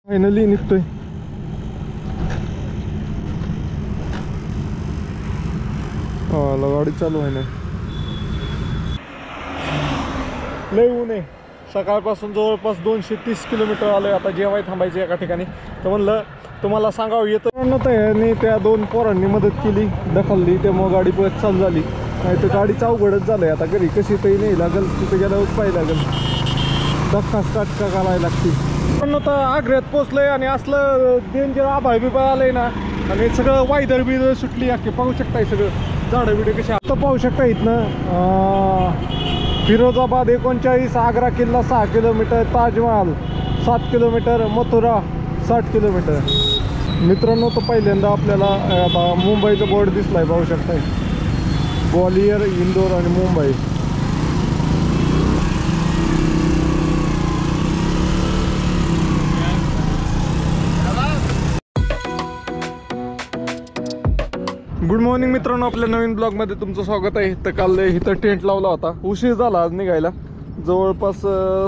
Finally निघतोय. गाडी चालू आहे ना. लय ऊन आहे. सकाळपासून जवळपास 230 किलोमीटर आलोय. आता जेवाय थांबायचं एका ठिकाणी. तर म्हणलं तुम्हाला सांगावं येतं नव्हतं. आणि त्या दोन पोरांनी मदत केली, दखलली, त्यामुळे गाडी परत चालू झाली. नाही तर गाडीचं अवघडच झालंय. आता घरी कशी तरी नाही लागेल, तिथे गेल्यावरच पाहायला लागेल. धक्का स्टार्ट करायला लागते. पण आता आग्र्यात पोचलंय आणि असलं डेंजर आभाळ बिभाळ आलंय ना. आणि सगळं वायदर बिदर सुटली. अख्खे पाहू शकताय सगळं झाडं बिडे कसे. आता पाहू शकता इथनं फिरोजाबाद 39, आग्रा किल्ला 6 kilometre, Taj Mahal 7 kilometre, Mathura 60 kilometre. मित्रांनो, तर पहिल्यांदा आपल्याला आता मुंबईचा बोर्ड दिसलाय, पाहू शकताय. ग्वालियर, इंदोर आणि मुंबई. गुड मॉर्निंग मित्रांनो, आपल्या नवीन ब्लॉगमध्ये तुमचं स्वागत आहे. तर काल इथं टेंट लावला होता. उशीर झाला आज निघायला. जवळपास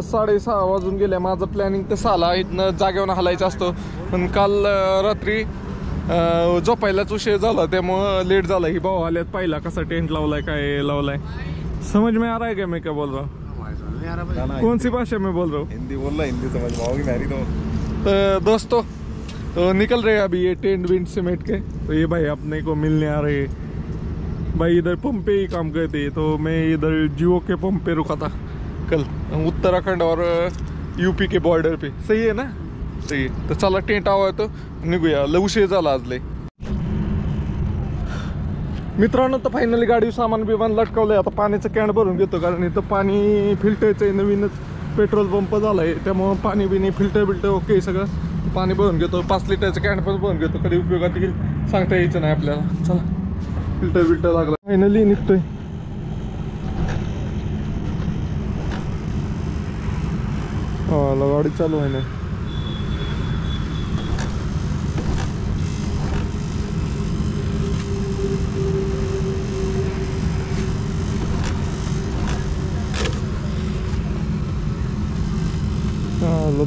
6:30 वाजून गेल्या. माझं प्लॅनिंग तर 6ला इथनं जागेवर हलायचं असतो. पण काल रात्री झोपायलाच उशीर झाला, त्यामुळं लेट झाला. ही भाऊ आल्यात पाहिला कसा टेंट लावलाय, काय लावलाय. समझ में आ रहा है क्या मैं क्या बोल रहा हूँ? कौन सी भाषा में बोल रहा हूँ? हिंदी बोल रहा, हिंदी समझ पाओगे मेरी तो दोस्तों, तो निकल रहे हैं अभी ये टेंट वेंट समेट के. तो ये भाई अपने को मिलने आ रहे हैं. भाई इधर पंप पे ही काम करते हैं. तो मैं इधर जियो के पंप पे रुका था कल, उत्तराखंड और यूपी के बॉर्डर पे. सही है ना? सही है. तर चला टेंट आवा तो निघूया. लय उशीर झाला आज लय. मित्रांनो, तर फायनली गाडी सामान बिमान लटकवलंय. आता पाण्याचं कॅन भरून घेतो, कारण इथं पाणी फिल्टरचं आहे. नवीनच पेट्रोल पंप झालाय, त्यामुळं पाणी बिनी फिल्टर ओके सगळं. पाणी भरून घेतो. 5 लिटरचं कॅन पण भरून घेतो. कधी उपयोगात येईल सांगता यायचं नाही आपल्याला. चला, फिल्टर लागला. फायनली निघतोय. गाडी चालू आहे ना.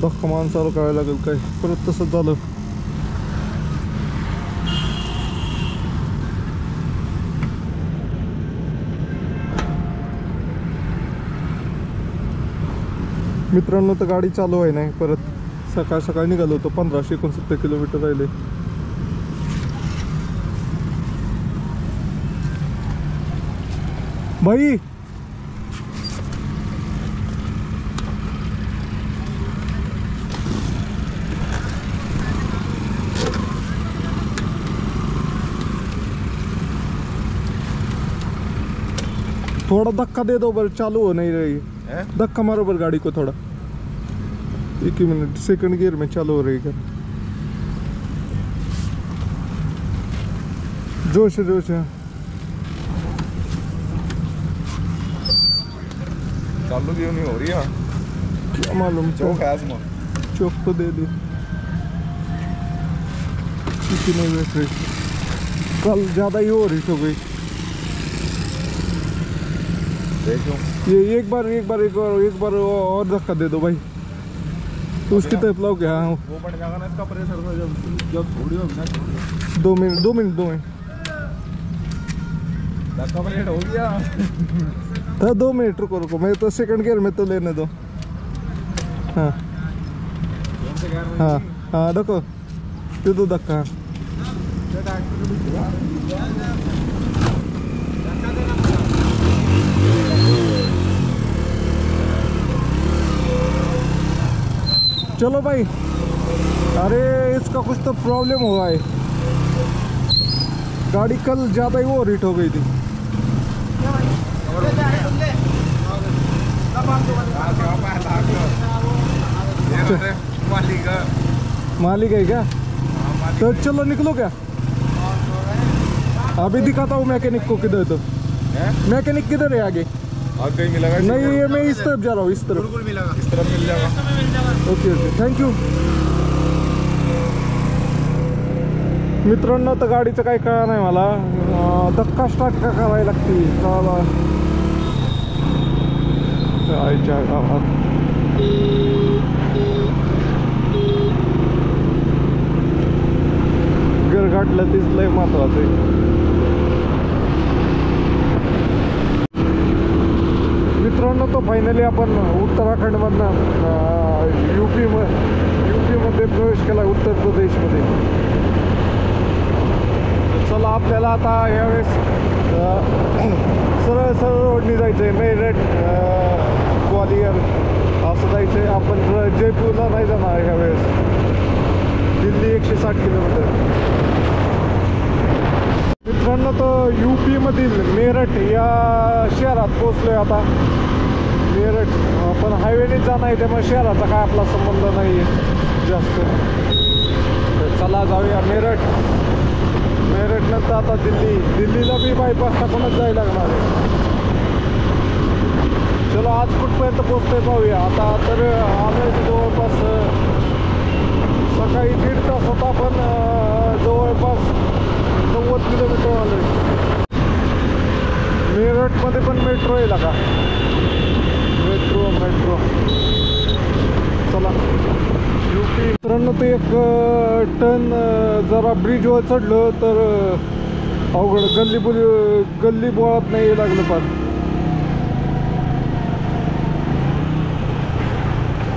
धक्का माणसाला करायला लागेल काय. परत तसंच झालं. मित्रांनो, तर गाडी चालू आहे नाही. परत सकाळ निघालो होतो. 1569 किलोमीटर राहिले. भाई थोड़ा धक्का दे दो, बल चालू हो नहीं रही. धक्का मारो बल गाड़ी को थोड़ा. 1 मिनट, सेकंड गियर में चालू हो रही है. जोश है. चालू क्यों नहीं हो रही है? क्या मालूम. चौक तो दे दी. किसी नहीं बैठ रही. कल ज्यादा ही हो रही हो गई. ये एक बार और धक्का दे दो भाई. तो उसकी तरफ लाओ क्या? हाँ, वो बढ़ जाएगा ना इसका प्रेशर. जब थोड़ी होगी ना. 2 मिनट. धक्का प्लेट हो गया. तो 2 मिनट रुको. मैं तो सेकंड गियर में तो लेने दो. हाँ देखो, दे दो धक्का. चलो भाई. अरे इसका कुछ तो प्रॉब्लम हुआ है. गाड़ी कल ज़्यादा ही ओवर हीट हो गई थी. मालिक है क्या? तो चलो निकलो क्या? अभी दिखाता हूँ मैकेनिक को किधर. तो मैकेनिक किधर है आगे? आगे मिलेगा. नहीं, ये मैं इस तरफ जा रहा हूँ. इस तरफ. बिल्कुल मिलेगा. इस तरफ मिल जाएगा. Okay, thank you. मित्रांनो, तर गाडीचं काय कळलं नाही मला. धक्का स्टार्ट का करायला लागते. आईच्या गावात वाटलं तीच लय महत्वाचं आहे. मित्रांनो, तो फायनली आपण उत्तराखंडमधनं यूपीमध्ये प्रवेश केला, उत्तर प्रदेशमध्ये. चला आपल्याला आता यावेळेस सरळ सरळ रोडनी जायचं आहे. मेरठ ग्वालियर असं जायचं आहे. आपण जयपूरला नाही जाणार ह्यावेळेस. दिल्ली 160 किलोमीटर. मित्रांनो, तो यूपीमधील मेरठ या शहरात पोचलो आहे आता. मेरठ पण हायवेनेच जाणं आहे, त्यामुळे शहराचा काय आपला संबंध नाही आहे जास्त. तर चला जाऊया मेरठनंतर आता दिल्लीला बी बायपास टाकूनच जायला लागणार आहे. चलो आज कुठपर्यंत पोचतोय पाहूया. आता तर आलोय जवळपास सकाळी 1.5 तासात आपण जवळपास 90 किलोमीटर आलोय. मेरठमध्ये पण मेट्रो येईल का? मेट्रो चला यूपी. मित्रांनो, ते एक टन जरा ब्रिजवर चढलो तर अवघड गल्ली बोळात नाही लागलं पार.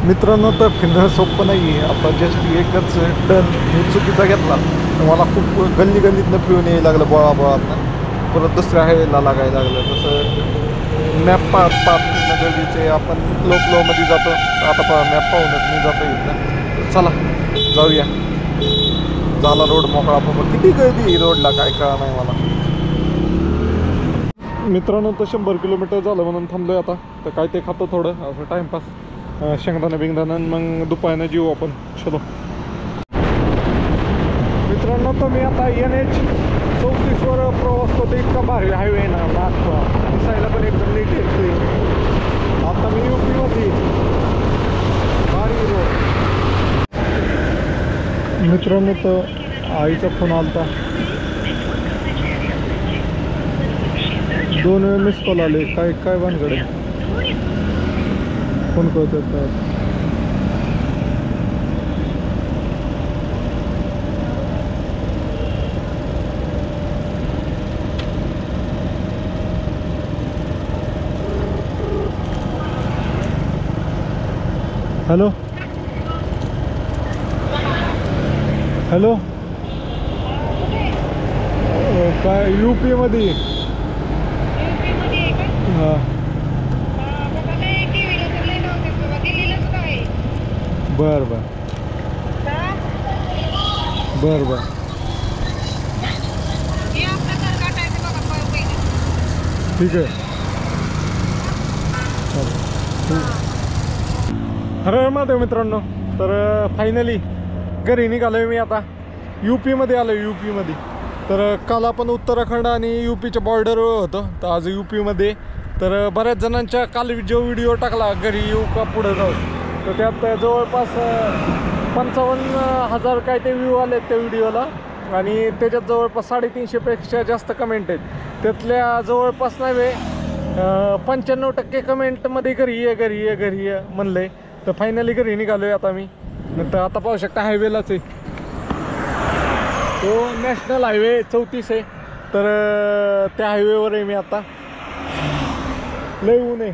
मित्रांनो, तर फिरणं सोपं नाही आहे. आता जस्ट एकच टन मी चुकीचा घेतला तर मला खूप गल्लीतनं पिऊन यायला लागलं बोळातनं. परत दुसऱ्या हायवेला लागायला लागलं. तसं मॅप पाहत गल्लीचे आपण फ्लोमध्ये जातो. आता मॅप पाहूनच मी जातो इथं. चला जाऊया. झाला रोड मोकळा. पण किती गर्दी आहे रोडला काय कळा नाही मला. मित्रांनो, तर 100 किलोमीटर झालं म्हणून थांबलोय आता. तर काय ते खातो थोडं असं टाइमपास, शेंगदाणा बिंगदाणा, मग दुपारनं जीव आपण. चलो मित्रांनो, तर मी आता NH 34वर प्रवास करतो. इतका भारी हायवे ना, दिसायला पण एकदम नीट येते. आता मी यूपीमध्ये भारी रोड. मित्रांनो, तर आईचा फोन आलता. 2 वेळ मिस कॉल आले. काय भानगड फोन करतात काय? हॅलो काय यूपीमध्ये? हां बर ठीक आहे. हर महादेव. मित्रांनो, तर फायनली घरी निघालोय मी आता. यूपीमध्ये आलो. यूपीमध्ये तर काल आपण उत्तराखंड आणि यूपीच्या बॉर्डरवर होतो. तर आज यूपीमध्ये. तर बऱ्याच जणांच्या काल जो व्हिडिओ टाकला घरी येऊ का पुढं जाऊ, तर त्यात जवळपास 55,000 काय ते व्ह्यू आले त्या व्हिडिओला. आणि त्याच्यात जवळपास 350पेक्षा जास्त कमेंट आहेत. त्यातल्या जवळपास नाही 95% कमेंटमध्ये घरी ये म्हणलं आहे. तर फायनली घरी निघालो आहे आता मी. नंतर आता पाहू शकता हायवेलाच आहे. तो नॅशनल हायवे 34 आहे. तर त्या हायवेवर आहे मी आता. लय ऊन आहे.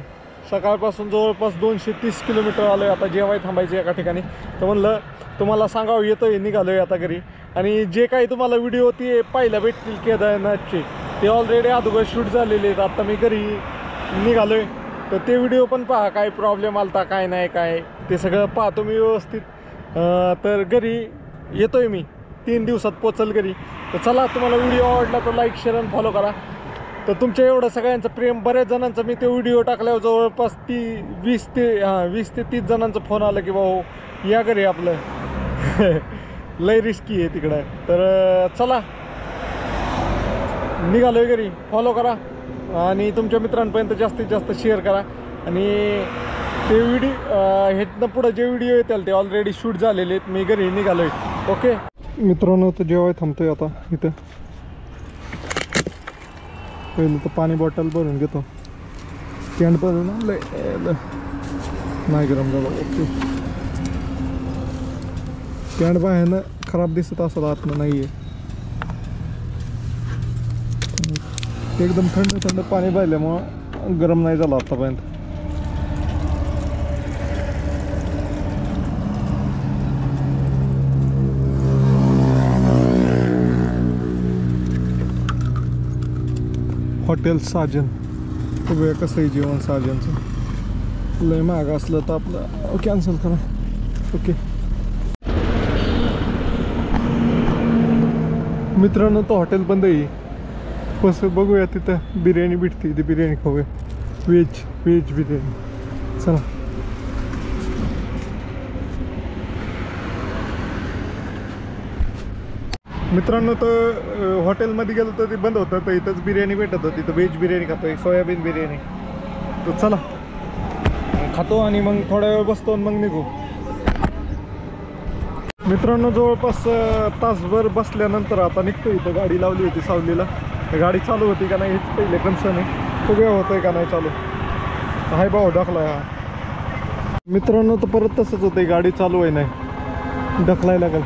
सकाळपासून जवळपास 230 किलोमीटर आलो आहे. आता जेवाय थांबायचं एका ठिकाणी. तर म्हणलं तुम्हाला सांगावं येतो आहे. निघालो आहे आता घरी. आणि जे काही तुम्हाला व्हिडिओ ते पाहायला भेटतील केदारनाथचे, ते ऑलरेडी अगोदर शूट झालेले आहेत. आता मी घरी निघालो आहे. तर ते व्हिडिओ पण पहा. काय प्रॉब्लेम आलता काय नाही काय ते सगळं पाहतो मी व्यवस्थित. तर घरी येतो आहे मी. 3 दिवसात पोचल घरी. तर चला, तुम्हाला व्हिडिओ आवडला तर लाईक शेअर आणि फॉलो करा. तर तुमच्या एवढं सगळ्यांचं प्रेम. बऱ्याच जणांचं मी ते व्हिडिओ टाकल्यावर जवळपास 20 ते 30 जणांचं फोन आलं की भाऊ या घरी आपलं. लय रिस्की आहे तिकडं. तर चला निघालो आहे घरी. फॉलो करा आणि तुमच्या मित्रांपर्यंत जास्तीत जास्त शेअर करा. आणि ते व्हिडिओ ह्यातनं पुढं जे व्हिडिओ येतील ते ऑलरेडी शूट झालेले आहेत. मी घरी निघालो आहे. ओके मित्रांनो, तर जेवाय थांबतोय आता इथं. पहिलं तर पाणी बॉटल भरून घेतो. स्टँड भरून आणलंय. नाही गरम झालं. ओके, स्टँड बाहेरनं खराब दिसत असं आतनं नाही आहे. एकदम थंड थंड पाणी पाहिल्यामुळं गरम नाही झालं आतापर्यंत. हॉटेल साजन. बघूया कसं आहे जेवण साजनचं. लय महाग असलं तर आपलं कॅन्सल करा. ओके मित्रांनो, तो हॉटेल बंद आहे. कसं बघूया तिथं बिर्याणी भेटते, ती बिर्याणी खाऊया. व्हेज बिर्याणी. चला मित्रांनो, तर हॉटेलमध्ये गेलो तर ते बंद होतं, तर इथंच बिर्याणी भेटत होती. तर व्हेज बिर्याणी खातोय, सोयाबीन बिर्याणी. तर चला खातो आणि मग थोडा वेळ बसतो आणि मग निघू. मित्रांनो, जवळपास तासभर बसल्यानंतर आता निघतो. इथं गाडी लावली होती सावलीला. गाडी चालू होती का नाही हेच पहिले कन्सर्न आहे. सगळं होतंय का नाही चालू. हाय भाऊ ढकलाय हा. मित्रांनो, तर परत तसंच होतंय, गाडी चालू आहे नाही, ढकलाय लागेल.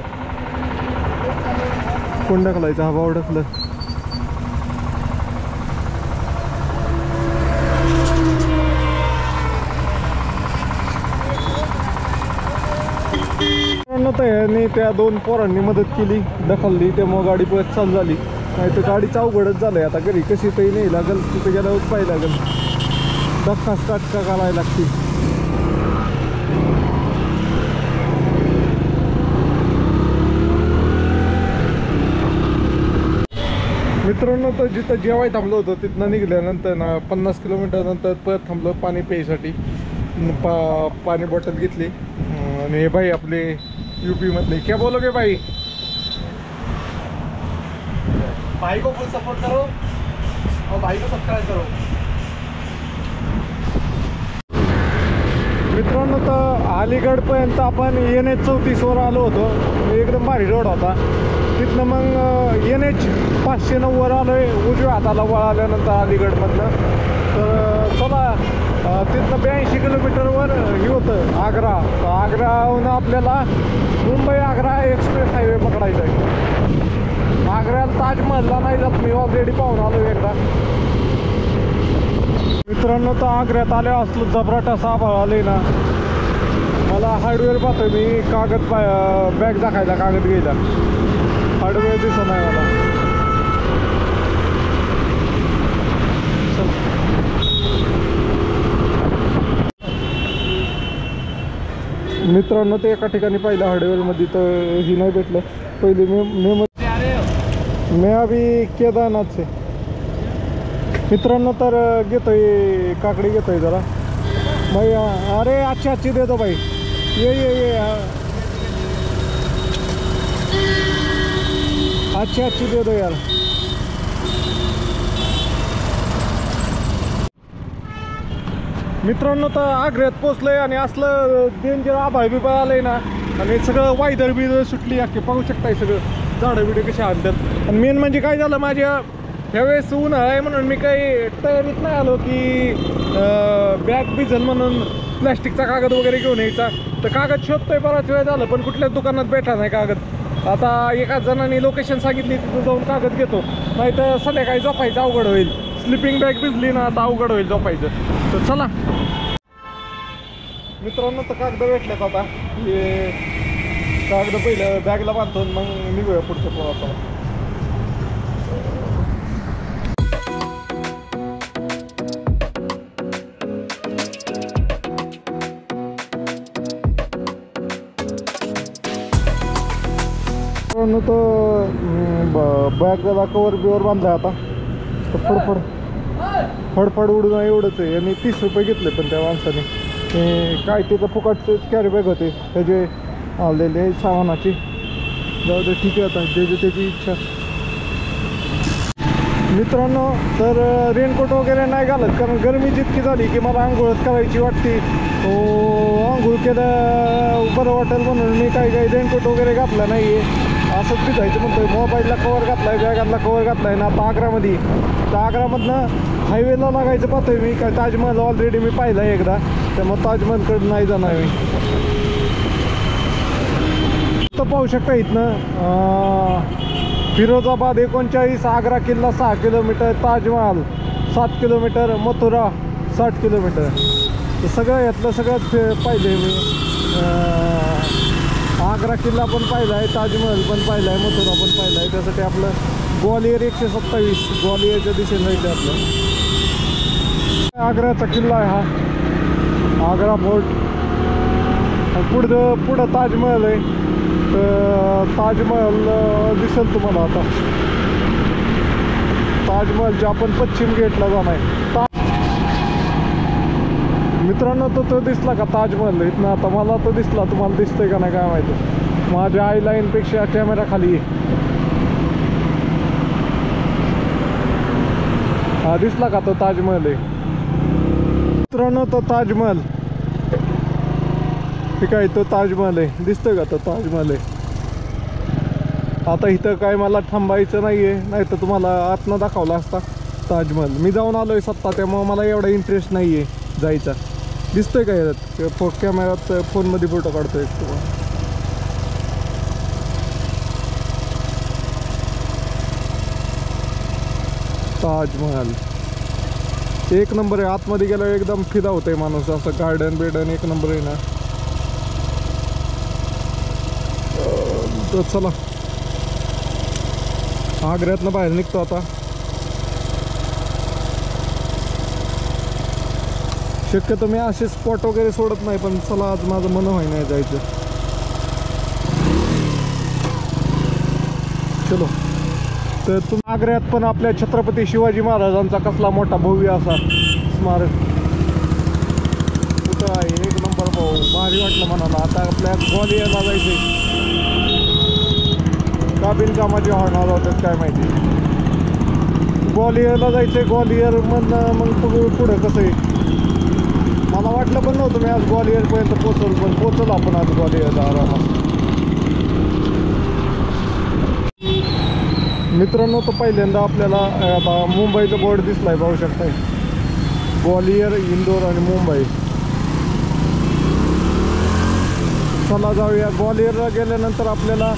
कोण ढकलायचं? हा भाऊ ढकल. त्याने त्या दोन पोरांनी मदत केली, ढकलली, त्यामुळे गाडी परत चालू झाली. नाही तर गाडीचं अवघडच झालंय. आता घरी कशी तरी नाही लागेल, तिथे गेल्यावर पाहिजे लागेल. धक्का स्टार्ट करायला लागते. मित्रांनो, तर जिथं जेवाय थांबलो होतो तिथनं निघाल्यानंतर ना 50 किलोमीटर नंतर परत थांबलो पाणी प्यायसाठी. पाणी बॉटल घेतली. आणि हे भाई आपले यूपी मधले. क्या बोलोगे भाई? भाई को फुल सपोर्ट करो और भाई को सब्सक्राइब करो. मित्रांनो, तर अलीगडपर्यंत आपण NH 34 वर आलो होतो. एकदम भारी रोड होता. तिथनं मग NH 509 वर आलो आहे. उजव्या हाताला वळाल्यानंतर अलीगडमधनं. तर चला तिथनं 82 किलोमीटरवर हे होतं आग्रा. तर आग्राहून आपल्याला मुंबई आग्रा एक्सप्रेस हायवे पकडायचा आहे. आग्र्याला ताजमहलला नाही जात मी, ऑलरेडी पाहून आलो एकदा. मित्रांनो, तर आग्र्यात आले असलं जबराट असं आभाळ आले ना. मला हार्डवेअर पाहतोय मी. कागद बॅग दाखायला कागद घ्यायला हार्डवेअर दिसत नाही मला. मित्रांनो, ते एका ठिकाणी पाहिलं हार्डवेअरमध्ये, तर ही नाही भेटलं. पहिले मी अभी केदारनाथ से. मित्रांनो, तर घेतोय काकडी घेतोय जरा भाई. अरे अच्छी दे दो भाई. ये अच्छी दे दो यार. मित्रांनो, तर आग्र्यात पोचलोय आणि असलं डेंजर आभाळ बिभाळ आलंय ना. आणि सगळं वायदळ बिदळ सुटली अख्खी. पाहू शकताय सगळं झाडं बिडे कसे आणतात. आणि मेन म्हणजे काय झालं, माझ्या ह्यावेळेस उन्हाळा आहे म्हणून मी काही तयारीत नाही आलो की बॅग भिजल म्हणून प्लॅस्टिकचा कागद वगैरे घेऊन यायचा. तर कागद शोधतोय बराच वेळ झालं, पण कुठल्याच दुकानात भेटला नाही कागद. आता एका जणांनी लोकेशन सांगितली, तिथं जाऊन कागद घेतो. नाही तर संध्याकाळी झोपायचं अवघड होईल. स्लिपिंग बॅग भिजली ना, आता अवघड होईल झोपायचं. तर चला मित्रांनो, तर कागद भेटल्यात. आता हे कागद पहिलं बॅगला बांधतो, मग निघूया पुढच्या प्रवासाला. मित्रांनो, तर बॅगला कवर बिवर बांधला आता. तर फडफड उडून एवढंच आहे. आणि 30 रुपये घेतले पण त्या माणसाने. काय तिथं फुकटचे कॅरी बॅग होते त्याचे आलेले सामानाची. जाऊ दे, ठीक आहे, आता ज्याची त्याची इच्छा. मित्रांनो, तर रेनकोट वगैरे नाही घालत, कारण गरमी जितकी झाली की मला आंघोळच करायची वाटते. आंघोळ केलं बरं वाटेल म्हणून मी काही रेनकोट वगैरे घातला नाही आहे. असंच भिजायचं म्हणतोय. मोबाईलला कवर घातला आहे, बॅगातला कवर घातला आहे ना. आता आग्रामध्ये, तर आग्रामधनं हायवेला लागायचं पाहतोय मी. काय ताजमहल ऑलरेडी मी पाहिलं आहे एकदा, त्यामुळे ताजमहलकडे नाही जाणार मी. तर पाहू शकता इथनं फिरोजाबाद 39, आग्रा किल्ला 6 kilometre, Taj Mahal 7 kilometre, Mathura 60 kilometre. तर सगळं यातलं सगळंच पाहिलं आहे मी. आग्रा किल्ला पण पाहिला आहे, ताजमहल पण पाहिला आहे, मथुरा पण पाहिला आहे. त्यासाठी आपलं ग्वालियर 127 ग्वालियरच्या दिशेने जायचं आपलं. आग्र्याचा किल्ला आहे हा, आग्रा फोर्ट. पुढं ताजमहल आहे. तर ताजमहल दिसेल तुम्हाला आता. ताजमहलच्या आपण पश्चिम गेटला जाणार आहे. मित्रांनो तो दिसला का ताजमहल इथनं? आता मला तो दिसला, तुम्हाला दिसतोय का नाही काय माहिती. माझ्या आय लाईनपेक्षा कॅमेरा खाली आहे. हा दिसला का तो ताजमहल आहे मित्रांनो, तो ताजमहल. ठीक आहे, तो ताजमहल आहे, दिसतोय का तो ताजमहल आहे. आता इथं काय मला थांबायचं नाही आहे, नाही तर तुम्हाला आतनं दाखवला असता ताजमहल. मी जाऊन आलो आहे स्वतः, त्यामुळे मला एवढा इंटरेस्ट नाही आहे जायचा. दिसतोय का यात कॅमेऱ्यात फोनमध्ये फोटो काढतोय तुम्हाला. ताजमहल एक नंबर आहे. आतमध्ये गेल्यावर एकदम फिदा होतंय माणूस. असं गार्डन बिर्डन एक नंबर आहे ना. तर चला आग्र्यातनं बाहेर निघतो आता. शक्यतो मी असे स्पॉट वगैरे सोडत नाही, पण चला आज माझं मन होई नाही जायचं. चलो. तर तुम्ही आग्र्यात पण आपल्या छत्रपती शिवाजी महाराजांचा कसला मोठा भव्य असा स्मारक कुठं आहे, एक नंबर भाऊ, भारी वाटलं मनाला. आता आपल्या ग्वालियरला जायचंय. का बिनकामाची हॉर्न होतात काय माहिती. ग्वालियरला जायचंय. ग्वालियर मग पुढं कसं आहे मला वाटलं पण नव्हतं मी आज ग्वालियरपर्यंत पोचल, पण पोचल आपण आज ग्वालियरला आरामात. मित्रांनो, तो पहिल्यांदा आपल्याला आता मुंबईचा बोर्ड दिसलाय, पाहू शकताय. ग्वालियर, इंदोर आणि मुंबई. चला जाऊया. ग्वालियरला गेल्यानंतर आपल्याला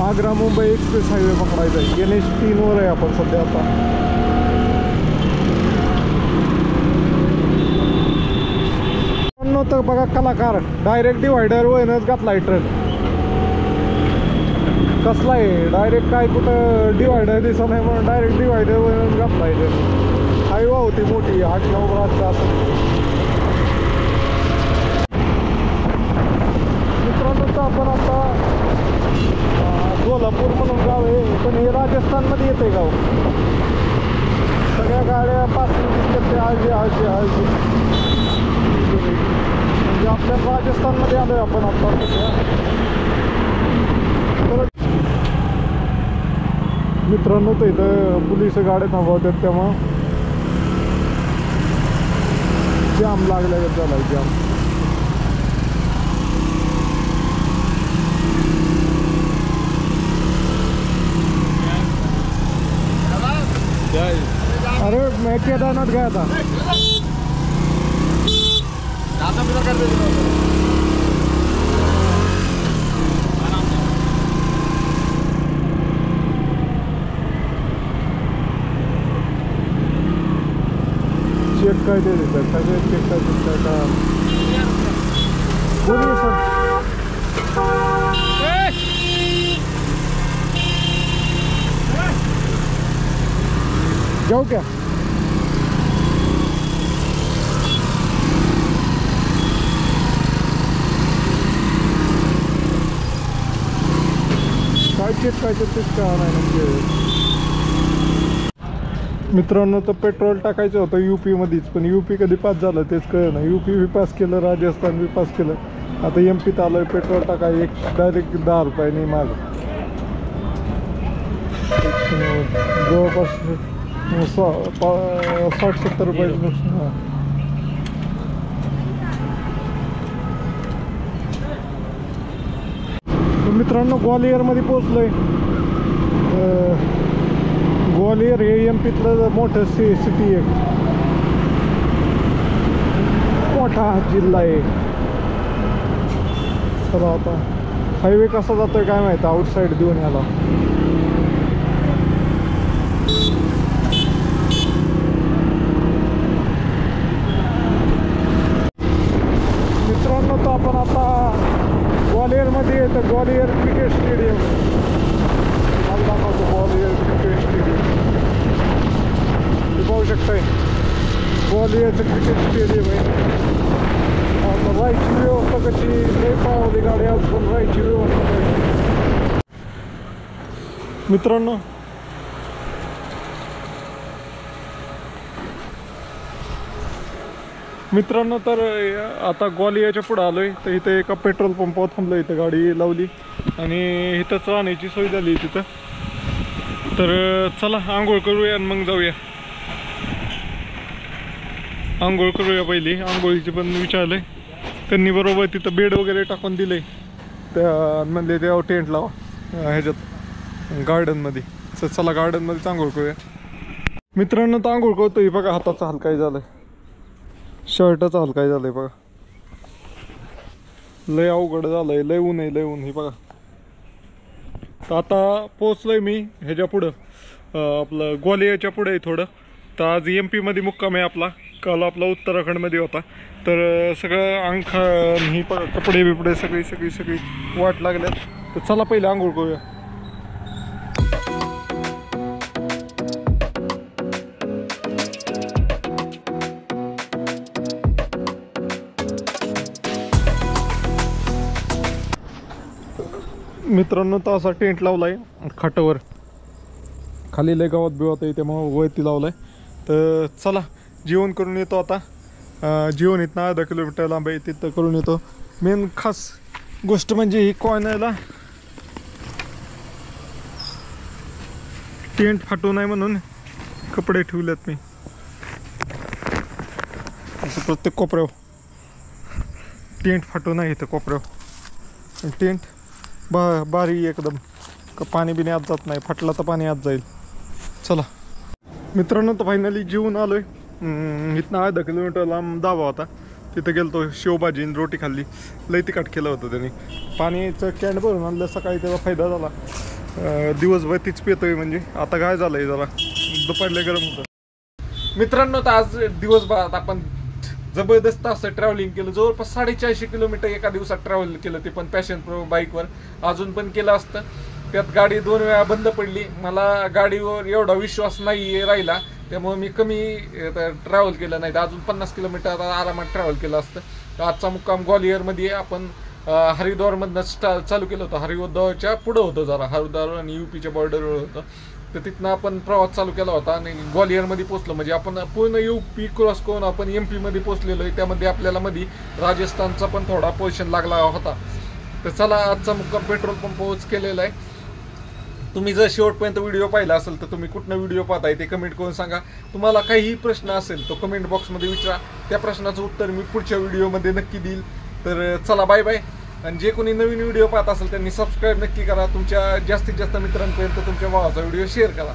आग्रा मुंबई एक्सप्रेस हायवे पकडायचा आहे. NH3 वर आहे आपण सध्या आता. तर बघा कलाकार डायरेक्ट डिवायडर वरच घातलाय ट्रक. कसला आहे डायरेक्ट, काय कुठं डिवायडर दिसत नाही म्हणून डायरेक्ट डिवायडर वरच घातलाय. हायवा होती मोठी 8-9 ब्रांचचा असं. मित्रांनो, तर आपण आता कोल्हापूर म्हणून गाव आहे, पण हे राजस्थानमध्ये येते गाव. सगळ्या गाड्या पासून दिसतात ते आळशी म्हणजे आपल्या राजस्थानमध्ये आलोय आपण आता. मित्रांनो, तर इथं पोलीस गाड्या थांबवतात, तेव्हा जाम लागल्यागत झालाय. जाम अरे मैं केदारनाथ गया था. चेक काय ते देतात, सगळे चेक काय देतात का बोलिए सर. जाऊ क्या? काय चेक काय तेच का नाही म्हणजे. मित्रांनो, तर पेट्रोल टाकायचं होतं UP-मध्येच, पण UP कधी पास झालं तेच कळलं नाही. UP बी पास केलं, राजस्थान बी पास केलं, आता MP आलोय. पेट्रोल टाकाय डायरेक्ट 10 रुपयाने माग. जवळपास 60-70 रुपयाचं नुकसान. मित्रांनो, ग्वालियरमध्ये पोचलोय. ग्वालियर हे MP-तलं मोठं सिटी आहे, मोठा जिल्हा आहे. चला आता हायवे कसा जातोय काय माहिती, आउटसाईड देऊन याला. पुण्याचं क्रिकेट स्टेडियम आहे. आता राहायची व्यवस्था कशी लय पावली गाडी आज पण राहायची व्यवस्था पाहिजे मित्रांनो. मित्रांनो तर आता ग्वालियरच्या पुढे आलोय तर इथे एका पेट्रोल पंपावर थांबलो. इथं गाडी लावली आणि इथंच राहण्याची सोय झाली तिथं. तर चला आंघोळ करूया आणि मग जाऊया. आंघोळ करूया पहिली. आंघोळीचे पण विचारलंय त्यांनी, बरोबर तिथं बेड वगैरे टाकून दिलंय. त्या म्हणले तेव्हा टेंट लावा ह्याच्यात गार्डनमध्ये. तर चला गार्डनमध्येच आंघोळ करूया. मित्रांनो तर आंघोळ करतोय बघा. हाताचा हाल काय झालंय, शर्टचा हाल काय झालंय बघा. लय अवघड झालंय, लय ऊन आहे, लय ऊन. हे बघा तर आता पोचलोय मी ह्याच्या पुढं, आपलं ग्वालियरच्या पुढे आहे थोडं. तर आज MP मध्ये मुक्काम आहे आपला. काल आपला उत्तराखंडमध्ये होता. तर सगळं अंग ही कपडे बिपडे सगळी वाट लागल्यात. तर चला पहिले आंघोळ करूया. मित्रांनो तर असा टेंट लावलाय खाटावर. खाली लय गावात बिवात आहे त्यामुळं वरती लावलाय. तर चला जेवण करून येतो आता. जेवण इथनं 10 किलोमीटर लांब आहे, तिथं करून येतो. मेन खास गोष्ट म्हणजे ही कोयनाला टेंट फाटू नये म्हणून कपडे ठेवलेत मी असं प्रत्येक कोपऱ्यावर. टेंट फाटू नये इथं कोपऱ्यावर. टेंट बारी एकदम, पाणी बिणी आत जात नाही. फाटला तर पाणी आत जाईल. चला मित्रांनो तर फायनली जेवून आलोय. इथनं 10 किलोमीटर लांब दावा होता. तिथं गेलतो, शेवभाजी आणि रोटी खाल्ली. लय तिखट केलं होतं त्यांनी. पाणीचं कॅन भरून आणलं सकाळी, त्याचा फायदा झाला. दिवसभर तीच पितोय. म्हणजे आता काय झालंय जरा दुपारला गरम होतं. मित्रांनो तर आज दिवसभरात आपण जबरदस्त असं ट्रॅव्हलिंग केलं. जवळपास 450 किलोमीटर एका दिवसात ट्रॅव्हल केलं, ते पण पॅशन प्रो बाईकवर. अजून पण केलं असतं. त्यात गाडी 2 वेळा बंद पडली. मला गाडीवर एवढा विश्वास नाही राहिला, त्यामुळे मी कमी ट्रॅव्हल केलं नाही. अजून 50 किलोमीटर आरामात ट्रॅव्हल केलं असतं. तर आजचा मुक्काम ग्वालियरमध्ये आपण हरिद्वारमधनं चालू केलं होतं. हरिद्वारच्या पुढं होतं जरा, हरिद्वार आणि UPच्या बॉर्डरवर होतं. तर तिथनं आपण प्रवास चालू केला होता आणि ग्वालियरमध्ये पोचलो. म्हणजे आपण पूर्ण UP क्रॉस करून आपण MP मध्ये पोचलेलो आहे. त्यामध्ये आपल्याला मध्ये राजस्थानचा पण थोडा पोर्शन लागला होता. तर चला आजचा मुक्काम पेट्रोल पंपवरच केलेला आहे. तुम्ही जर शेवटपर्यंत व्हिडिओ पाहिला असेल तर तुम्ही कुठनं व्हिडिओ पाहताय ते कमेंट करून सांगा. तुम्हाला काहीही प्रश्न असेल तो कमेंट बॉक्समध्ये विचारा. त्या प्रश्नाचं उत्तर मी पुढच्या व्हिडिओमध्ये नक्की देईल. तर चला बाय बाय. आणि जे कोणी नवीन व्हिडिओ पाहत असेल त्यांनी सबस्क्राईब नक्की करा. तुमच्या जास्तीत जास्त मित्रांपर्यंत तुमच्या भावाचा व्हिडिओ शेअर करा.